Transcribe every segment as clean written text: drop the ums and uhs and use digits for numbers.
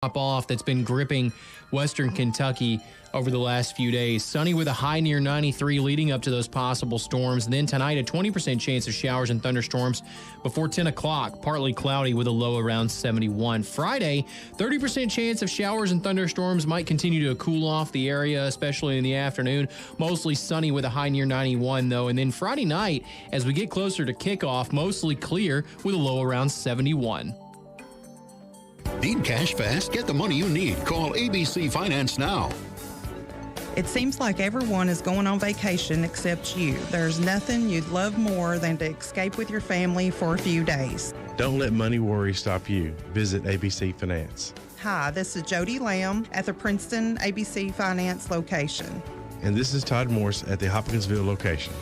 drop off that's been gripping western Kentucky over the last few days. Sunny with a high near 93 leading up to those possible storms. And then tonight, a 20% chance of showers and thunderstorms before 10 o'clock. Partly cloudy with a low around 71. Friday, 30% chance of showers and thunderstorms. Might continue to cool off the area, especially in the afternoon. Mostly sunny with a high near 91, though. And then Friday night, as we get closer to kickoff, mostly clear with a low around 71. Need cash fast? Get the money you need. Call ABC Finance now. It seems like everyone is going on vacation except you. There's nothing you'd love more than to escape with your family for a few days. Don't let money worry stop you. Visit ABC Finance. Hi, this is Jody Lamb at the Princeton ABC Finance location. And this is Todd Morse at the Hopkinsville location.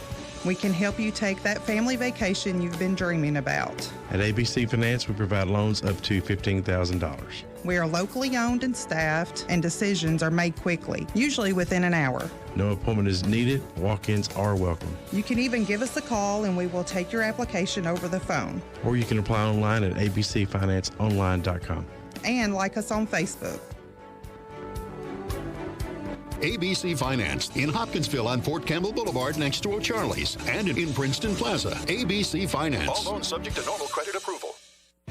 We can help you take that family vacation you've been dreaming about. At ABC Finance, we provide loans up to $15,000. We are locally owned and staffed, and decisions are made quickly, usually within an hour. No appointment is needed. Walk-ins are welcome. You can even give us a call and we will take your application over the phone. Or you can apply online at abcfinanceonline.com. And like us on Facebook. ABC Finance in Hopkinsville on Fort Campbell Boulevard next to O'Charlie's and in Princeton Plaza. ABC Finance. All loans subject to normal credit approval.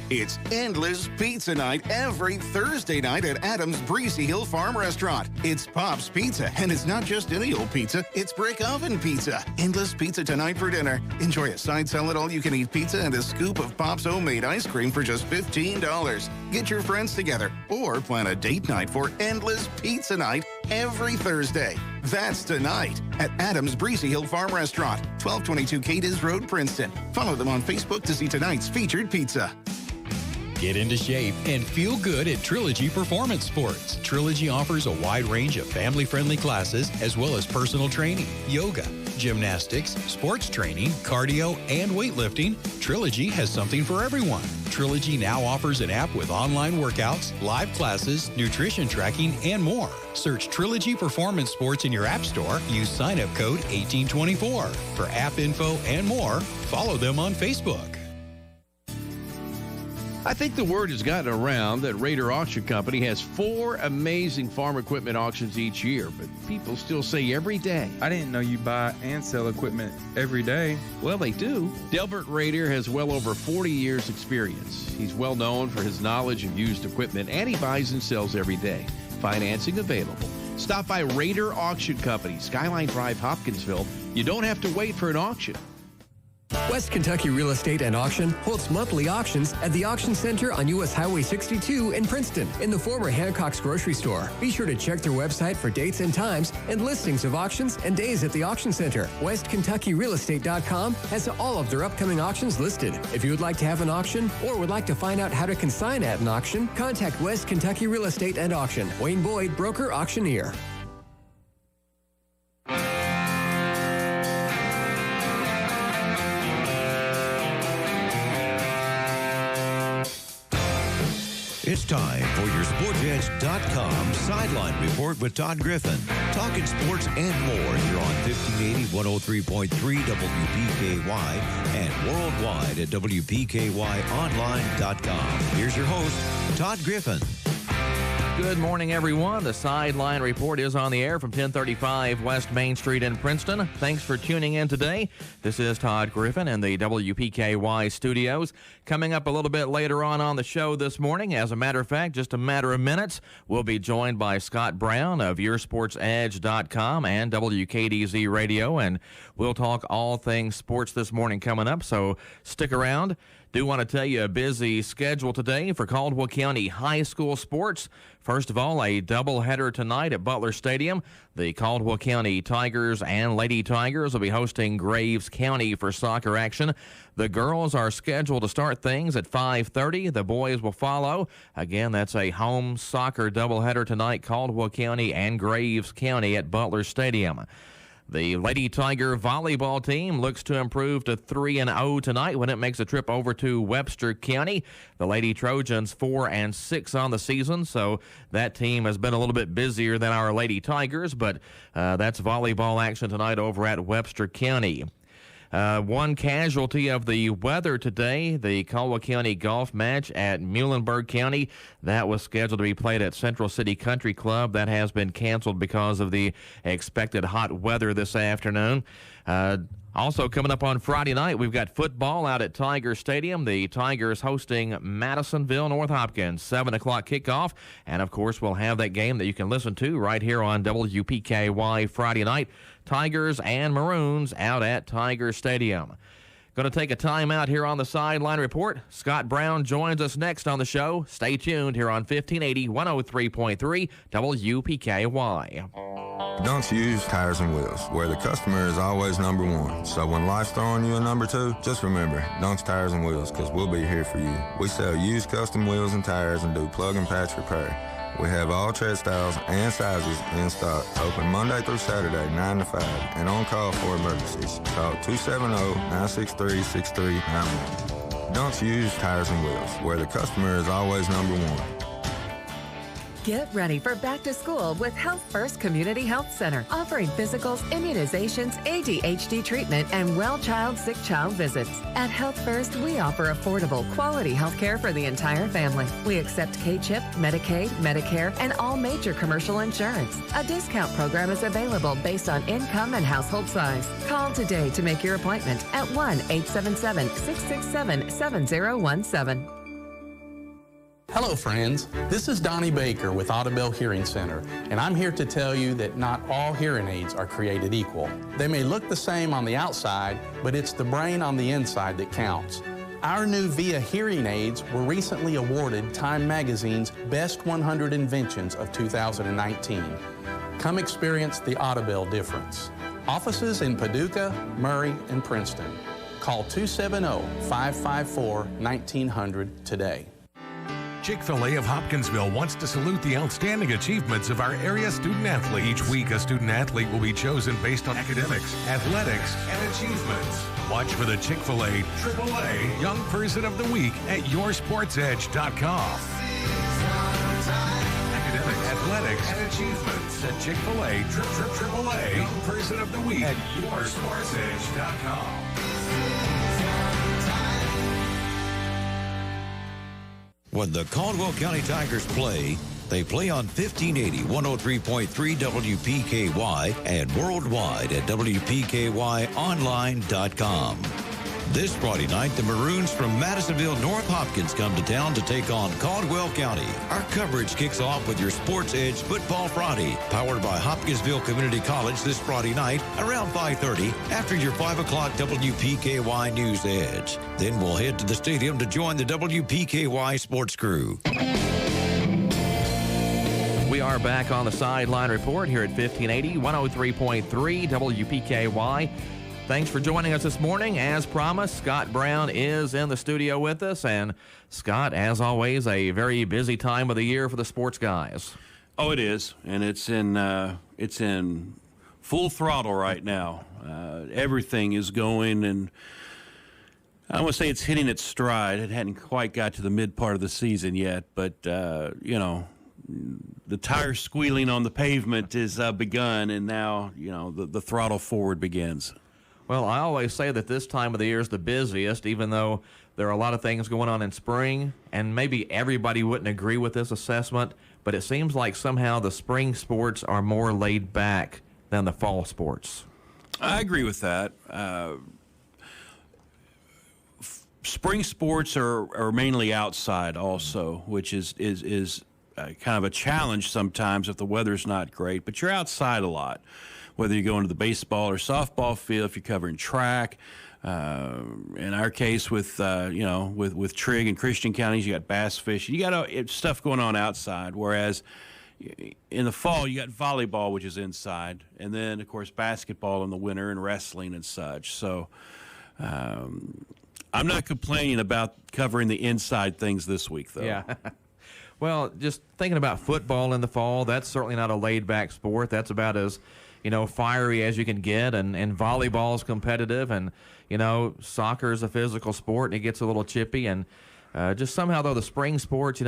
It's endless pizza night every Thursday night at Adams Breezy Hill Farm Restaurant. It's Pop's Pizza, and it's not just any old pizza, it's brick oven pizza. Endless pizza tonight for dinner. Enjoy a side salad, all-you-can-eat pizza, and a scoop of Pop's homemade ice cream for just $15. Get your friends together or plan a date night for endless pizza night every Thursday. That's tonight at Adams Breezy Hill Farm Restaurant, 1222 Cadiz Road, Princeton. Follow them on Facebook to see tonight's featured pizza. Get into shape and feel good at Trilogy Performance Sports. Trilogy offers a wide range of family-friendly classes as well as personal training, yoga, gymnastics, sports training, cardio, and weightlifting. Trilogy has something for everyone. Trilogy now offers an app with online workouts, live classes, nutrition tracking, and more. Search Trilogy Performance Sports in your app store. Use sign-up code 1824. For app info and more, follow them on Facebook. I think the word has gotten around that Raider Auction Company has 4 amazing farm equipment auctions each year, but people still say every day. I didn't know you buy and sell equipment every day. Well, they do. Delbert Raider has well over 40 years' experience. He's well known for his knowledge of used equipment, and he buys and sells every day. Financing available. Stop by Raider Auction Company, Skyline Drive, Hopkinsville. You don't have to wait for an auction. West Kentucky Real Estate and Auction holds monthly auctions at the Auction Center on U.S. Highway 62 in Princeton, in the former Hancock's grocery store. Be sure to check their website for dates and times and listings of auctions and days at the Auction Center. WestKentuckyRealEstate.com has all of their upcoming auctions listed. If you would like to have an auction or would like to find out how to consign at an auction, contact West Kentucky Real Estate and Auction. Wayne Boyd, broker, auctioneer. It's time for your SportsEdge.com Sideline Report with Todd Griffin. Talking sports and more here on 1580, 103.3 WPKY and worldwide at WPKYonline.com. Here's your host, Todd Griffin. Good morning, everyone. The Sideline Report is on the air from 1035 West Main Street in Princeton. Thanks for tuning in today. This is Todd Griffin in the WPKY studios. Coming up a little bit later on the show this morning, as a matter of fact, just a matter of minutes, we'll be joined by Scott Brown of YourSportsEdge.com and WKDZ Radio, and we'll talk all things sports this morning coming up, so stick around. Do want to tell you a busy schedule today for Caldwell County High School sports. First of all, a doubleheader tonight at Butler Stadium. The Caldwell County Tigers and Lady Tigers will be hosting Graves County for soccer action. The girls are scheduled to start things at 5:30. The boys will follow. Again, that's a home soccer doubleheader tonight, Caldwell County and Graves County at Butler Stadium. The Lady Tiger volleyball team looks to improve to 3-0 tonight when it makes a trip over to Webster County. The Lady Trojans 4-6 on the season, so that team has been a little bit busier than our Lady Tigers, but that's volleyball action tonight over at Webster County. One casualty of the weather today, the Caldwell County golf match at Muhlenberg County. That was scheduled to be played at Central City Country Club. That has been canceled because of the expected hot weather this afternoon. Also coming up on Friday night, we've got football out at Tiger Stadium. The Tigers hosting Madisonville North Hopkins, 7 o'clock kickoff. And, of course, we'll have that game that you can listen to right here on WPKY Friday night. Tigers and Maroons out at Tiger Stadium. Going to take a time out here on the Sideline Report. Scott Brown joins us next on the show. Stay tuned here on 1580 103.3 WPKY. Don't use tires and wheels, where the customer is always number one. So when life's throwing you a number two, just remember, Dunk's Tires and Wheels, because we'll be here for you. We sell used custom wheels and tires and do plug and patch repair. We have all tread styles and sizes in stock. Open Monday through Saturday, 9 to 5, and on call for emergencies. Call 270-963-6391. Don't use tires and wheels, where the customer is always number one. Get ready for back to school with Health First Community Health Center, offering physicals, immunizations, ADHD treatment, and well child, sick child visits. At Health First, we offer affordable, quality health care for the entire family. We accept K-CHIP, Medicaid, Medicare, and all major commercial insurance. A discount program is available based on income and household size. Call today to make your appointment at 1-877-667-7017. Hello, friends. This is Donnie Baker with Audubell Hearing Center, and I'm here to tell you that not all hearing aids are created equal. They may look the same on the outside, but it's the brain on the inside that counts. Our new VIA hearing aids were recently awarded Time Magazine's Best 100 Inventions of 2019. Come experience the Audubell difference. Offices in Paducah, Murray, and Princeton. Call 270-554-1900 today. Chick-fil-A of Hopkinsville wants to salute the outstanding achievements of our area student-athletes. Each week, a student-athlete will be chosen based on academics, athletics, and achievements. Watch for the Chick-fil-A AAA Young Person of the Week at YourSportsEdge.com. Academics, athletics, and achievements at Chick-fil-A AAA Young Person of the Week at YourSportsEdge.com. When the Caldwell County Tigers play, they play on 1580 103.3 WPKY and worldwide at WPKYonline.com. This Friday night, the Maroons from Madisonville North Hopkins come to town to take on Caldwell County. Our coverage kicks off with your Sports Edge Football Friday, powered by Hopkinsville Community College this Friday night around 5:30 after your 5 o'clock WPKY News Edge. Then we'll head to the stadium to join the WPKY sports crew. We are back on the Sideline Report here at 1580 103.3 WPKY. Thanks for joining us this morning. As promised, Scott Brown is in the studio with us. And Scott, as always, a very busy time of the year for the sports guys. Oh, it is. And it's in full throttle right now. Everything is going, and I want to say it's hitting its stride. It hadn't quite got to the mid part of the season yet, but, the tire squealing on the pavement is begun, and now, the throttle forward begins. Well, I always say that this time of the year is the busiest, even though there are a lot of things going on in spring, and maybe everybody wouldn't agree with this assessment, but it seems like somehow the spring sports are more laid back than the fall sports. I agree with that. Spring sports are mainly outside also, which is kind of a challenge sometimes if the weather's not great, but you're outside a lot. Whether you go into the baseball or softball field, if you're covering track. In our case with Trigg and Christian counties, you got bass fishing. You got stuff going on outside, whereas in the fall, you got volleyball, which is inside, and then, of course, basketball in the winter and wrestling and such. So I'm not complaining about covering the inside things this week, though. Yeah. Well, just thinking about football in the fall, that's certainly not a laid-back sport. That's about as fiery as you can get, and volleyball's competitive, and, soccer is a physical sport, and it gets a little chippy, and just somehow, though, the spring sports,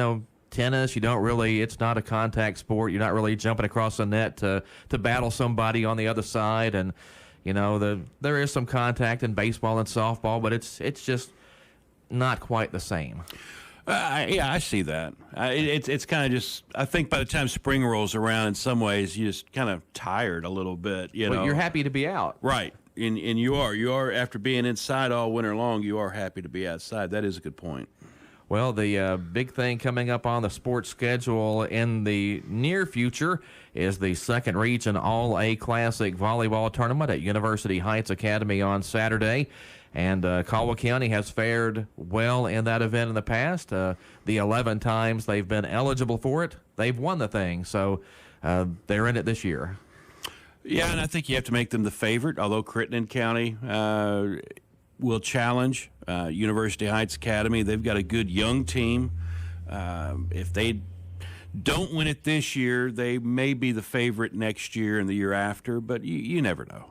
tennis, it's not a contact sport. You're not really jumping across the net to battle somebody on the other side, and, there is some contact in baseball and softball, but it's just not quite the same. Yeah, I see that. It's kind of just, I think by the time spring rolls around, in some ways, you're just kind of tired a little bit. Well, you're happy to be out. Right. And you are, after being inside all winter long, you are happy to be outside. That is a good point. Well, the big thing coming up on the sports schedule in the near future is the second region All-A Classic volleyball tournament at University Heights Academy on Saturday. And Caldwell County has fared well in that event in the past. The 11 times they've been eligible for it, they've won the thing. So they're in it this year. Yeah, and I think you have to make them the favorite, although Crittenden County will challenge University Heights Academy. They've got a good young team. If they don't win it this year, they may be the favorite next year and the year after, but you never know.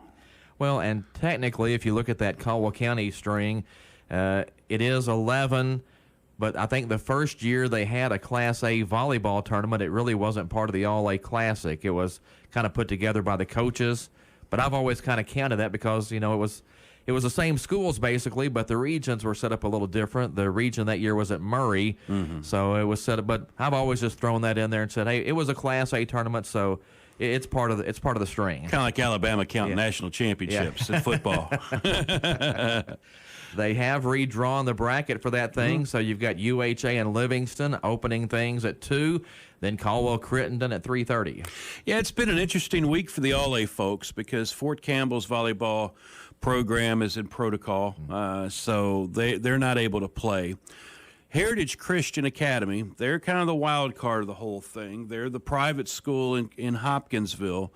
Well, and technically, if you look at that Caldwell County string, it is 11, but I think the first year they had a Class A volleyball tournament, it really wasn't part of the All-A Classic. It was kind of put together by the coaches, but I've always kind of counted that because, it was the same schools basically, but the regions were set up a little different. The region that year was at Murray, so it was set up, but I've always just thrown that in there and said, hey, it was a Class A tournament, so it's part of the string. Kind of like Alabama counting national championships in football. They have redrawn the bracket for that thing, so you've got UHA and Livingston opening things at 2, then Caldwell Crittenden at 3:30. Yeah, it's been an interesting week for the All-A folks because Fort Campbell's volleyball program is in protocol, so they're not able to play. Heritage Christian Academy, they're kind of the wild card of the whole thing. They're the private school in Hopkinsville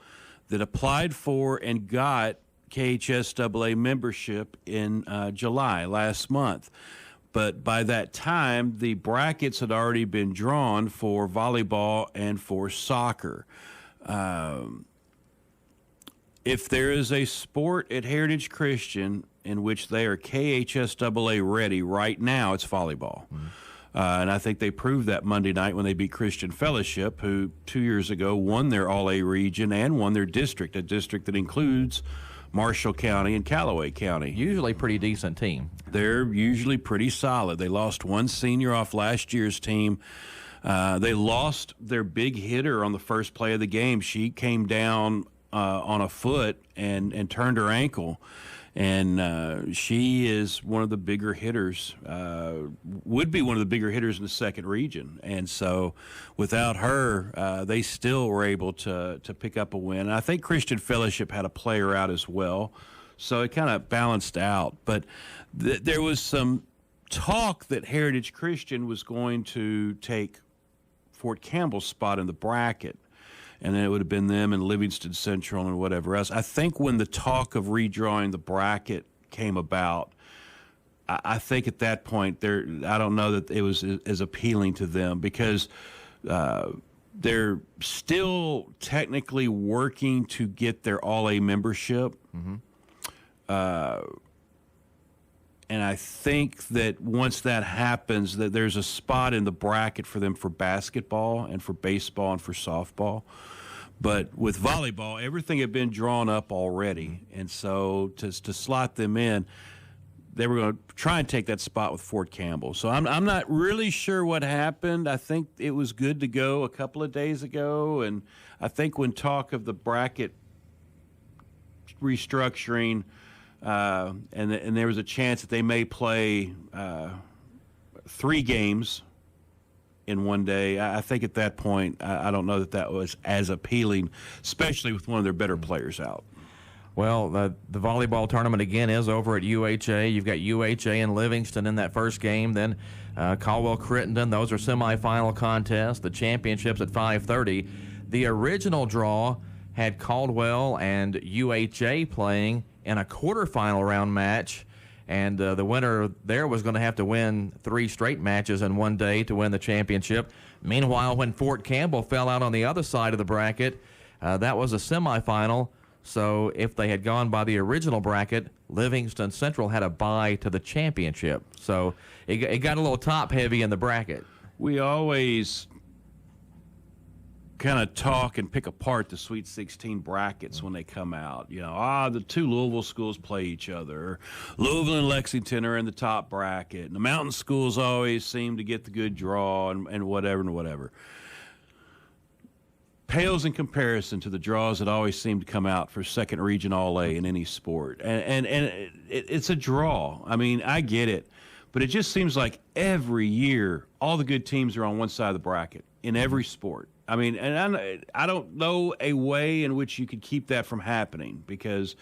that applied for and got KHSAA membership in July last month. But by that time, the brackets had already been drawn for volleyball and for soccer. If there is a sport at Heritage Christian in which they are KHSAA ready right now, it's volleyball. And I think they proved that Monday night when they beat Christian Fellowship, who 2 years ago won their All-A region and won their district, a district that includes Marshall County and Callaway County. Usually pretty decent team. They're usually pretty solid. They lost one senior off last year's team. They lost their big hitter on the first play of the game. She came down on a foot and turned her ankle. And she is one of the bigger hitters, would be one of the bigger hitters in the second region. And so without her, they still were able to pick up a win. And I think Christian Fellowship had a player out as well. So it kind of balanced out. But there was some talk that Heritage Christian was going to take Fort Campbell's spot in the bracket. And then it would have been them and Livingston Central and whatever else. I think when the talk of redrawing the bracket came about, I think at that point, I don't know that it was as appealing to them because they're still technically working to get their All-A membership. And I think that once that happens, that there's a spot in the bracket for them for basketball and for baseball and for softball. But with volleyball, everything had been drawn up already. And so to slot them in, they were going to try and take that spot with Fort Campbell. So I'm not really sure what happened. I think it was good to go a couple of days ago. And I think when talk of the bracket restructuring, and there was a chance that they may play 3 games in one day. I think at that point, I don't know that was as appealing, especially with one of their better players out. Well, the volleyball tournament again is over at UHA. You've got UHA and Livingston in that first game. Then Caldwell Crittenden. Those are semifinal contests. The championship's at 5:30. The original draw had Caldwell and UHA playing in a quarterfinal round match, and the winner there was going to have to win 3 straight matches in one day to win the championship. Meanwhile, when Fort Campbell fell out on the other side of the bracket, that was a semifinal. So if they had gone by the original bracket, Livingston Central had a bye to the championship. So it got a little top-heavy in the bracket. We always kind of talk and pick apart the Sweet 16 brackets when they come out. The two Louisville schools play each other. Louisville and Lexington are in the top bracket. And the mountain schools always seem to get the good draw and whatever. Pales in comparison to the draws that always seem to come out for second region All-A in any sport. And it's a draw. I mean, I get it. But it just seems like every year all the good teams are on one side of the bracket in every sport. I mean, and I don't know a way in which you could keep that from happening because,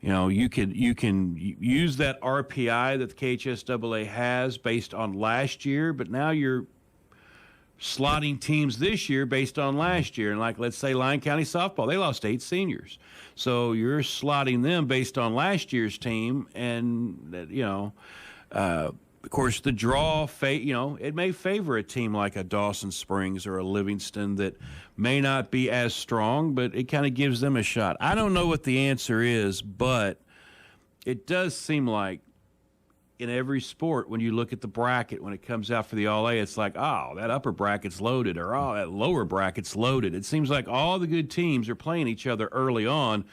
you can use that RPI that the KHSAA has based on last year, but now you're slotting teams this year based on last year. And like, let's say Lyon County softball, they lost 8 seniors. So you're slotting them based on last year's team. And, of course, the draw, it may favor a team like a Dawson Springs or a Livingston that may not be as strong, but it kind of gives them a shot. I don't know what the answer is, but it does seem like in every sport, when you look at the bracket, when it comes out for the All-A, it's like, oh, that upper bracket's loaded, or oh, that lower bracket's loaded. It seems like all the good teams are playing each other early on,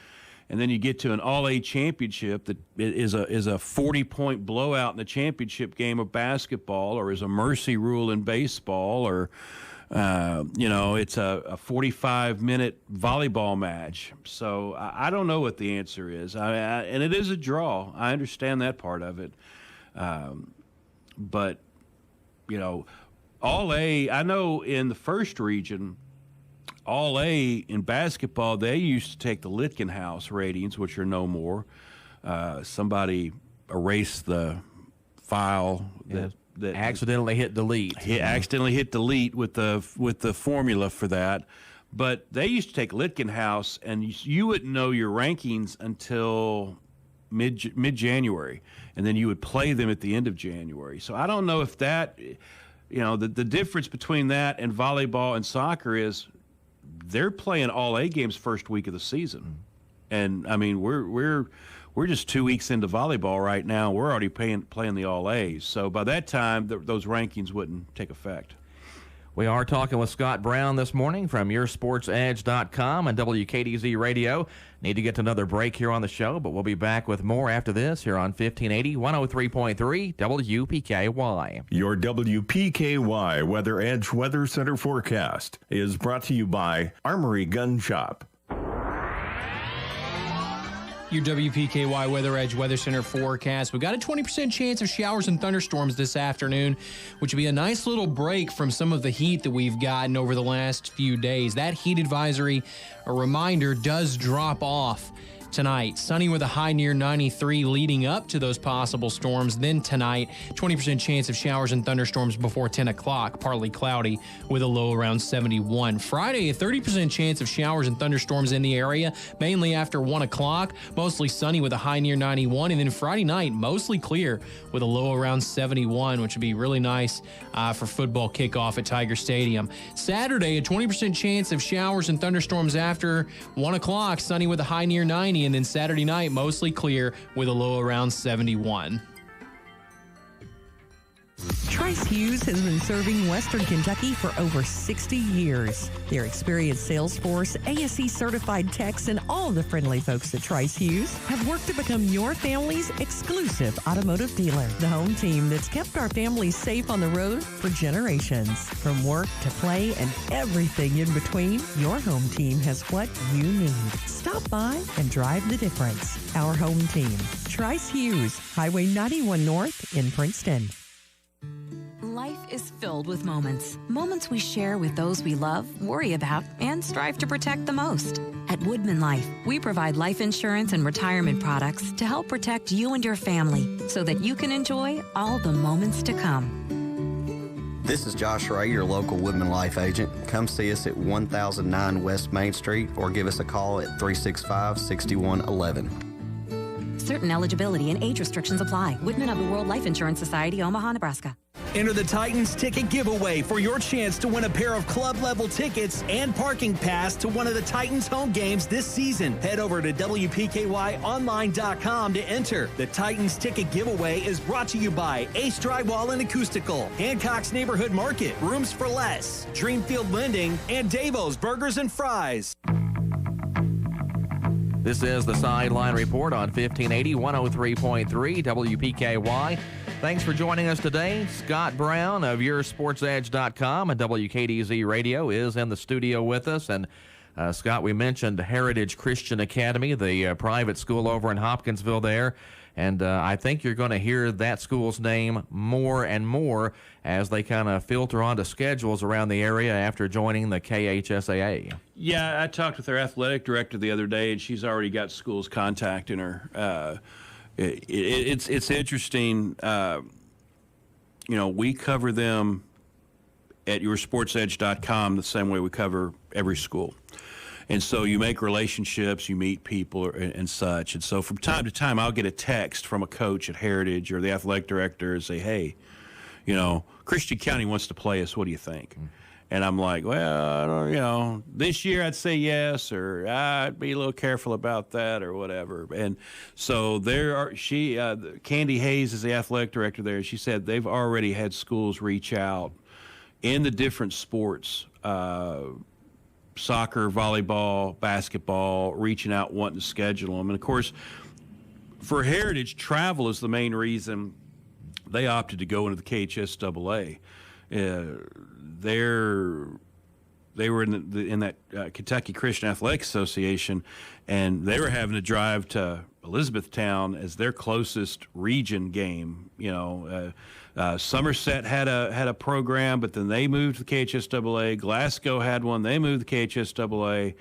and then you get to an All-A championship that is a 40-point blowout in the championship game of basketball, or is a mercy rule in baseball, or it's a 45-minute volleyball match. So I don't know what the answer is, and it is a draw. I understand that part of it. But, All-A, I know in the first region, All-A in basketball, they used to take the Litgenhouse ratings, which are no more. Somebody erased the file that accidentally hit delete. He accidentally hit delete with the formula for that. But they used to take Litgenhouse, and you wouldn't know your rankings until mid-January, and then you would play them at the end of January. So I don't know if that, the difference between that and volleyball and soccer is they're playing All-A games first week of the season. And I mean, we're just 2 weeks into volleyball right now. We're already playing the All-A's. So by that time, those rankings wouldn't take effect. We are talking with Scott Brown this morning from YourSportsEdge.com and WKDZ Radio. Need to get to another break here on the show, but we'll be back with more after this here on 1580, 103.3 WPKY. Your WPKY Weather Edge Weather Center forecast is brought to you by Armory Gun Shop. Your WPKY Weather Edge Weather Center forecast. We've got a 20% chance of showers and thunderstorms this afternoon, which would be a nice little break from some of the heat that we've gotten over the last few days. That heat advisory, a reminder, does drop off tonight. Sunny with a high near 93 leading up to those possible storms. Then tonight, 20% chance of showers and thunderstorms before 10 o'clock, partly cloudy with a low around 71. Friday, a 30% chance of showers and thunderstorms in the area, mainly after 1 o'clock. Mostly sunny with a high near 91. And then Friday night, mostly clear with a low around 71, which would be really nice for football kickoff at Tiger Stadium. Saturday, a 20% chance of showers and thunderstorms after 1 o'clock, sunny with a high near 90. And then Saturday night, mostly clear with a low around 71. Trice Hughes has been serving Western Kentucky for over 60 years. Their experienced sales force, ASE certified techs, and all the friendly folks at Trice Hughes have worked to become your family's exclusive automotive dealer. The home team that's kept our families safe on the road for generations. From work to play and everything in between, your home team has what you need. Stop by and drive the difference. Our home team, Trice Hughes, Highway 91 North in Princeton. Life is filled with moments. Moments we share with those we love, worry about, and strive to protect the most. At Woodman Life, we provide life insurance and retirement products to help protect you and your family so that you can enjoy all the moments to come. This is Josh Ray, your local Woodman Life agent. Come see us at 1009 West Main Street or give us a call at 365-6111. Certain eligibility and age restrictions apply. Woodman of the World Life Insurance Society, Omaha, Nebraska. Enter the Titans Ticket Giveaway for your chance to win a pair of club-level tickets and parking pass to one of the Titans home games this season. Head over to WPKYonline.com to enter. The Titans Ticket Giveaway is brought to you by Ace Drywall and Acoustical, Hancock's Neighborhood Market, Rooms for Less, Dreamfield Lending, and Davo's Burgers and Fries. This is the Sideline Report on 1580 103.3 WPKY. Thanks for joining us today. Scott Brown of YourSportsEdge.com and WKDZ Radio is in the studio with us. And Scott, we mentioned Heritage Christian Academy, the private school over in Hopkinsville there. And I think you're going to hear that school's name more and more as they kind of filter onto schedules around the area after joining the KHSAA. Yeah, I talked with their athletic director the other day, and she's already got schools contacting her. It's interesting. We cover them at YourSportsEdge.com the same way we cover every school. And so you make relationships, you meet people and such. And so from time to time, I'll get a text from a coach at Heritage or the athletic director and say, hey, Christian County wants to play us. What do you think? And I'm like, well, I don't, this year I'd say yes, or I'd be a little careful about that or whatever. And so Candy Hayes is the athletic director there. She said they've already had schools reach out in the different sports, soccer, volleyball, basketball, reaching out, wanting to schedule them. And, of course, for Heritage, travel is the main reason they opted to go into the KHSAA. They were in that Kentucky Christian Athletic Association, and they were having to drive to Elizabethtown as their closest region game. Somerset had a program, but then they moved to the KHSAA. Glasgow had one; they moved to the KHSAA.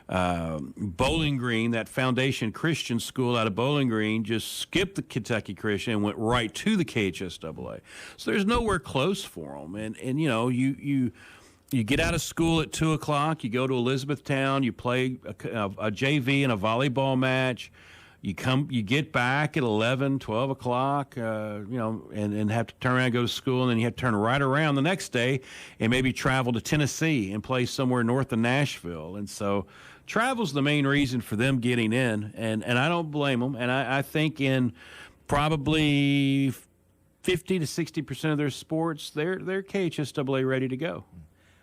Bowling Green, that Foundation Christian school out of Bowling Green, just skipped the Kentucky Christian and went right to the KHSAA. So there's nowhere close for them. And you get out of school at 2 o'clock, you go to Elizabethtown, you play a JV and a volleyball match. You get back at 11, 12 o'clock, and have to turn around and go to school, and then you have to turn right around the next day and maybe travel to Tennessee and play somewhere north of Nashville. And so travel's the main reason for them getting in, and I don't blame them. And I think in probably 50 to 60% of their sports, they're KHSAA ready to go.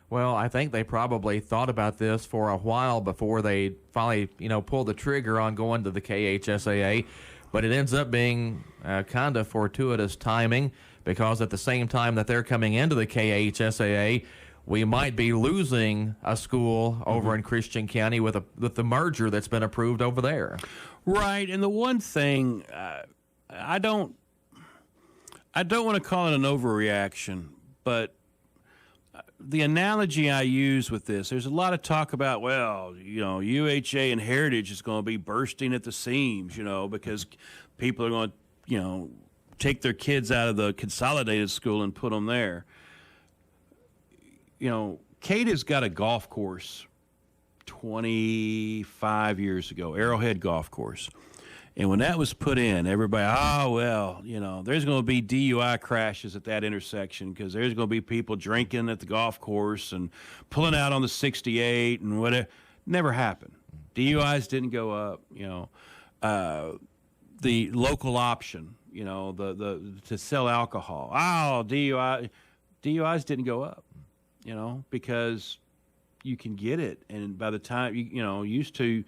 Well, I think they probably thought about this for a while before they finally, pulled the trigger on going to the KHSAA. But it ends up being kind of fortuitous timing, because at the same time that they're coming into the KHSAA, we might be losing a school over in Christian County with the merger that's been approved over there. Right, and the one thing I don't want to call it an overreaction, but the analogy I use with this, there's a lot of talk about, UHA and Heritage is going to be bursting at the seams, because people are going to, take their kids out of the consolidated school and put them there. Kate has got a golf course 25 years ago, Arrowhead Golf Course. And when that was put in, everybody, there's going to be DUI crashes at that intersection because there's going to be people drinking at the golf course and pulling out on the 68 and whatever. Never happened. DUIs didn't go up. The local option, to sell alcohol. DUIs didn't go up, because you can get it. And by the time, used to,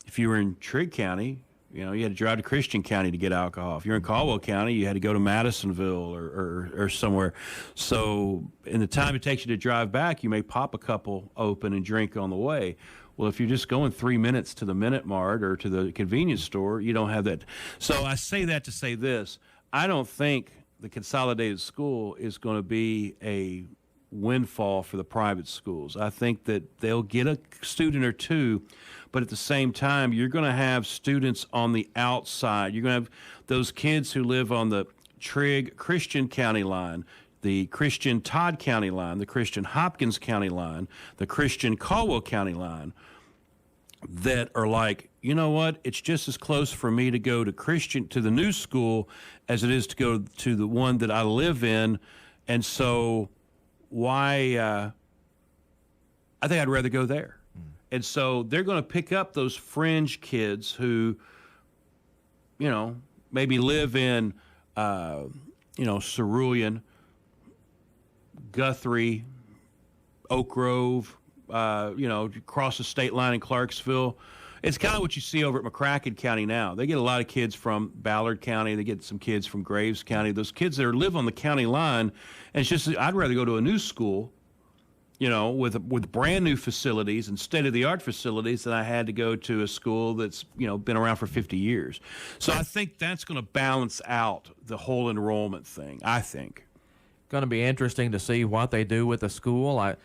if you were in Trigg County, you had to drive to Christian County to get alcohol. If you're in Caldwell County, you had to go to Madisonville or somewhere. So in the time it takes you to drive back, you may pop a couple open and drink on the way. Well, if you're just going 3 minutes to the Minute Mart or to the convenience store, you don't have that. So I say that to say this. I don't think the consolidated school is going to be a windfall for the private schools. I think that they'll get a student or two, but at the same time, you're going to have students on the outside. You're going to have those kids who live on the Trigg Christian County line, the Christian Todd County line, the Christian Hopkins County line, the Christian Caldwell County line, that are like, you know what, it's just as close for me to go to the new school as it is to go to the one that I live in, And so why I think I'd rather go there. And so they're going to pick up those fringe kids who, maybe live in, Cerulean, Guthrie, Oak Grove, across the state line in Clarksville. It's kind of what you see over at McCracken County now. They get a lot of kids from Ballard County. They get some kids from Graves County. Those kids that live on the county line, and it's just I'd rather go to a new school, with brand new facilities and state-of-the-art facilities than I had to go to a school that's, been around for 50 years. So I think that's going to balance out the whole enrollment thing, I think. Going to be interesting to see what they do with the school. I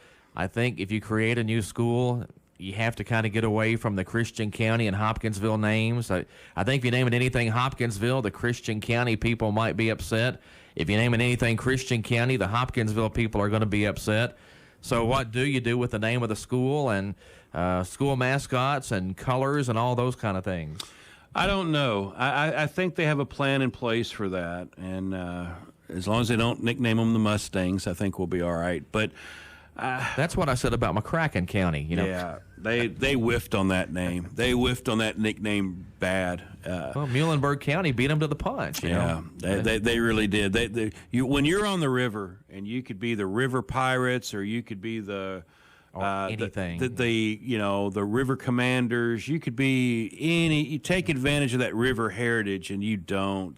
think if you create a new school, you have to kind of get away from the Christian County and Hopkinsville names. I think if you name it anything Hopkinsville, the Christian County people might be upset. If you name it anything Christian County, the Hopkinsville people are going to be upset. So what do you do with the name of the school and school mascots and colors and all those kind of things? I don't know. I think they have a plan in place for that. And as long as they don't nickname them the Mustangs, I think we'll be all right. But that's what I said about McCracken County. Yeah, they whiffed on that name. They whiffed on that nickname bad. Well, Muhlenberg County beat them to the punch. They really did. When you're on the river, and you could be the River Pirates, or you could be the anything, the River Commanders. You could be any. You take advantage of that river heritage, and you don't.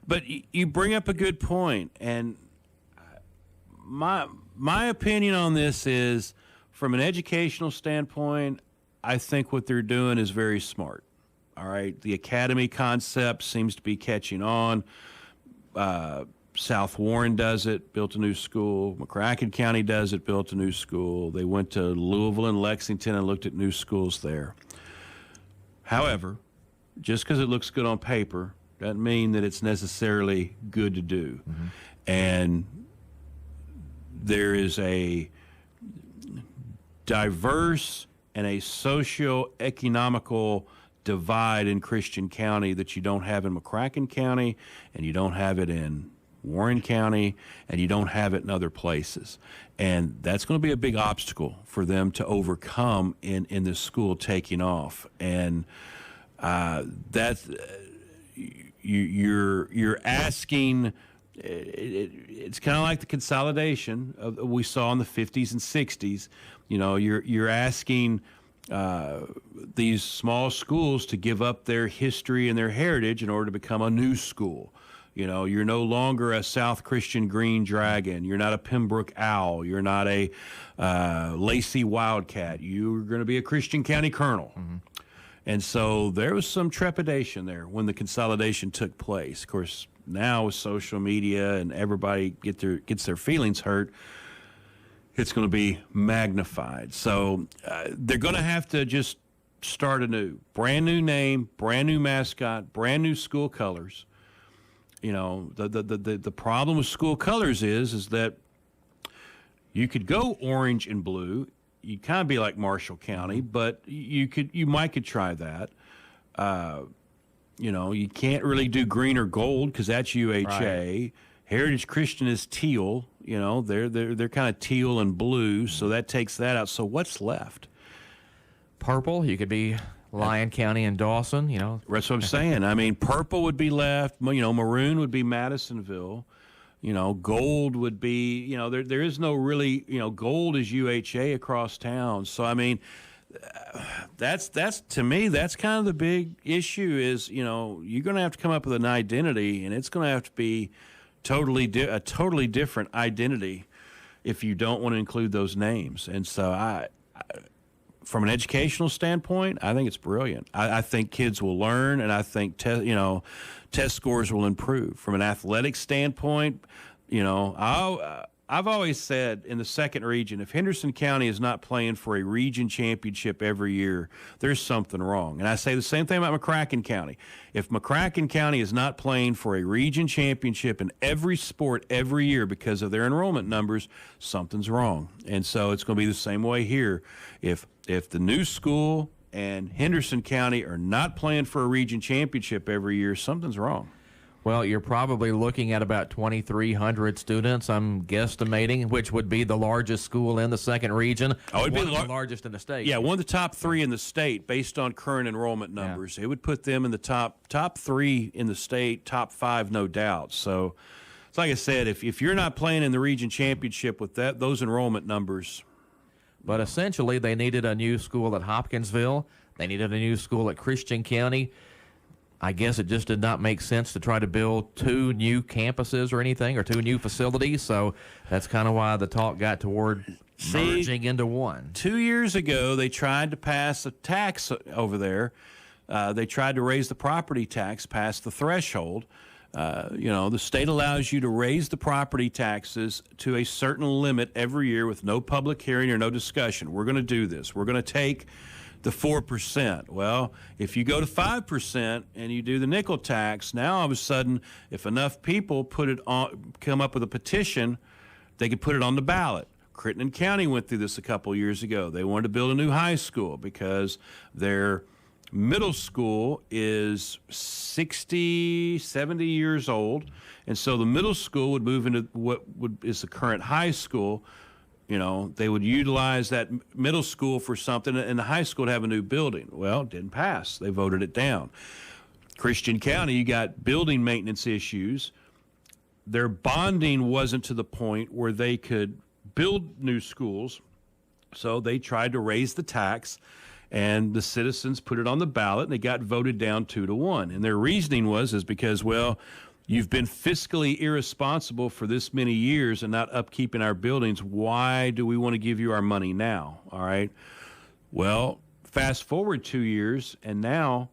But you bring up a good point, and my opinion on this is, from an educational standpoint, I think what they're doing is very smart. All right, the academy concept seems to be catching on. South Warren does it, built a new school. McCracken County does it, built a new school. They went to Louisville and Lexington and looked at new schools there. However, just because it looks good on paper doesn't mean that it's necessarily good to do. Mm-hmm. And there is a diverse and a socio-economical divide in Christian County that you don't have in McCracken County, and you don't have it in Warren County, and you don't have it in other places. And that's going to be a big obstacle for them to overcome in this school taking off. And that's you're asking. It's kind of like the consolidation we saw in the 50s and 60s. You're asking these small schools to give up their history and their heritage in order to become a new school. You're no longer a South Christian Green Dragon. You're not a Pembroke Owl. You're not a Lacey Wildcat. You're going to be a Christian County Colonel. Mm-hmm. And so there was some trepidation there when the consolidation took place. Of course, now with social media and everybody gets their feelings hurt, it's going to be magnified. So they're going to have to just start anew. Brand new name, brand new mascot, brand new school colors. The problem with school colors is that you could go orange and blue. You'd kind of be like Marshall County, but you might could try that. You can't really do green or gold because that's UHA. Right. Heritage Christian is teal. They're kind of teal and blue, so that takes that out. So what's left? Purple. You could be Lyon County and Dawson. That's what I'm saying. I mean, purple would be left. Maroon would be Madisonville. Gold would be. There is no really. Gold is UHA across town. So I mean. That's to me, that's kind of the big issue is, you're going to have to come up with an identity, and it's going to have to be a totally different identity if you don't want to include those names. And so I from an educational standpoint, I think it's brilliant. I think kids will learn, and I think test scores will improve. From an athletic standpoint, I've always said in the second region, if Henderson County is not playing for a region championship every year, there's something wrong. And I say the same thing about McCracken County. If McCracken County is not playing for a region championship in every sport every year because of their enrollment numbers, something's wrong. And so it's going to be the same way here. If the new school and Henderson County are not playing for a region championship every year, something's wrong. Well, you're probably looking at about 2,300 students, I'm guesstimating, which would be the largest school in the second region. Oh, it'd be the largest in the state. Yeah, one of the top 3 in the state based on current enrollment numbers. It would put them in the top 3 in the state, top 5, no doubt. So, it's like I said, if you're not playing in the region championship with those enrollment numbers. But essentially, they needed a new school at Hopkinsville. They needed a new school at Christian County. I guess it just did not make sense to try to build 2 new campuses or anything, or 2 new facilities. So that's kind of why the talk got toward merging into one. 2 years ago, they tried to pass a tax over there. They tried to raise the property tax past the threshold. The state allows you to raise the property taxes to a certain limit every year with no public hearing or no discussion. We're going to do this. We're going to take the 4%. Well, if you go to 5% and you do the nickel tax, now all of a sudden, if enough people come up with a petition, they could put it on the ballot. Crittenden County went through this a couple years ago. They wanted to build a new high school because their middle school is 60, 70 years old, and so the middle school would move into what is the current high school. They would utilize that middle school for something, and the high school would have a new building. Well, it didn't pass. They voted it down. Christian County, you got building maintenance issues. Their bonding wasn't to the point where they could build new schools, so they tried to raise the tax, and the citizens put it on the ballot, and it got voted down 2-1. And their reasoning is because, well, you've been fiscally irresponsible for this many years and not upkeeping our buildings. Why do we want to give you our money now? All right. Well, fast forward 2 years, and now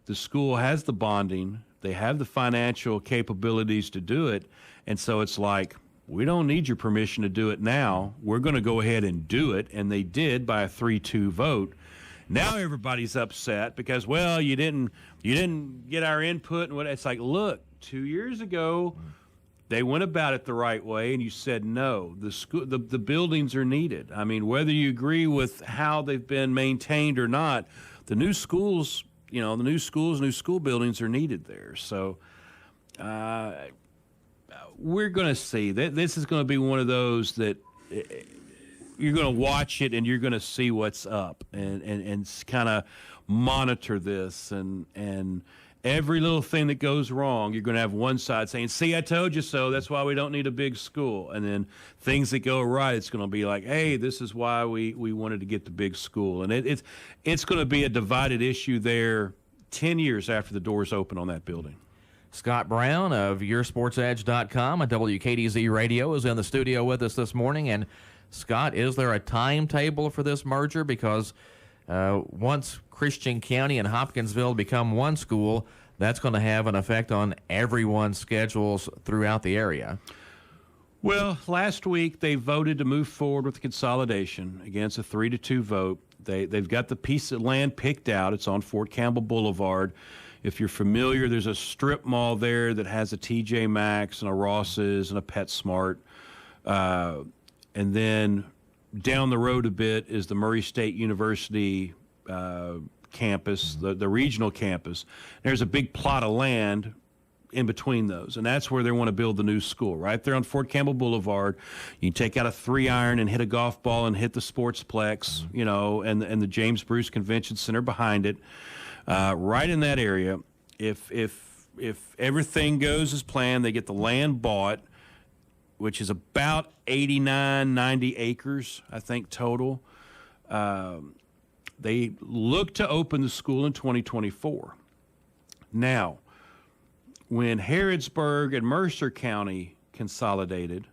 the school has the bonding. They have the financial capabilities to do it. And so it's like, we don't need your permission to do it now. We're going to go ahead and do it. And they did by a 3-2 vote. Now everybody's upset because, well, you didn't get our input. And what it's like, look, 2 years ago, they went about it the right way, and you said no. The buildings are needed. I mean, whether you agree with how they've been maintained or not, the new schools, new school buildings are needed there. So we're going to see. This is going to be one of those that you're going to watch it and you're going to see what's up and kind of monitor this and every little thing that goes wrong, you're going to have one side saying, see, I told you so. That's why we don't need a big school. And then things that go right, it's going to be like, hey, this is why we wanted to get the big school. And it's going to be a divided issue there 10 years after the doors open on that building. Scott Brown of YourSportsEdge.com and WKDZ Radio is in the studio with us this morning. And, Scott, is there a timetable for this merger? Because once Christian County and Hopkinsville become one school, that's going to have an effect on everyone's schedules throughout the area. Well, last week they voted to move forward with the consolidation against a 3-2 vote. They've got the piece of land picked out. It's on Fort Campbell Boulevard. If you're familiar, there's a strip mall there that has a TJ Maxx and a Ross's and a PetSmart. And then down the road a bit is the Murray State University campus, the regional campus. There's a big plot of land in between those, and that's where they want to build the new school, right there on Fort Campbell Boulevard. You can take out a 3-iron and hit a golf ball and hit the Sportsplex, and the James Bruce Convention Center behind it, right in that area. If everything goes as planned, they get the land bought, which is about 89, 90 acres, I think, total. They look to open the school in 2024. Now, when Harrodsburg and Mercer County consolidated,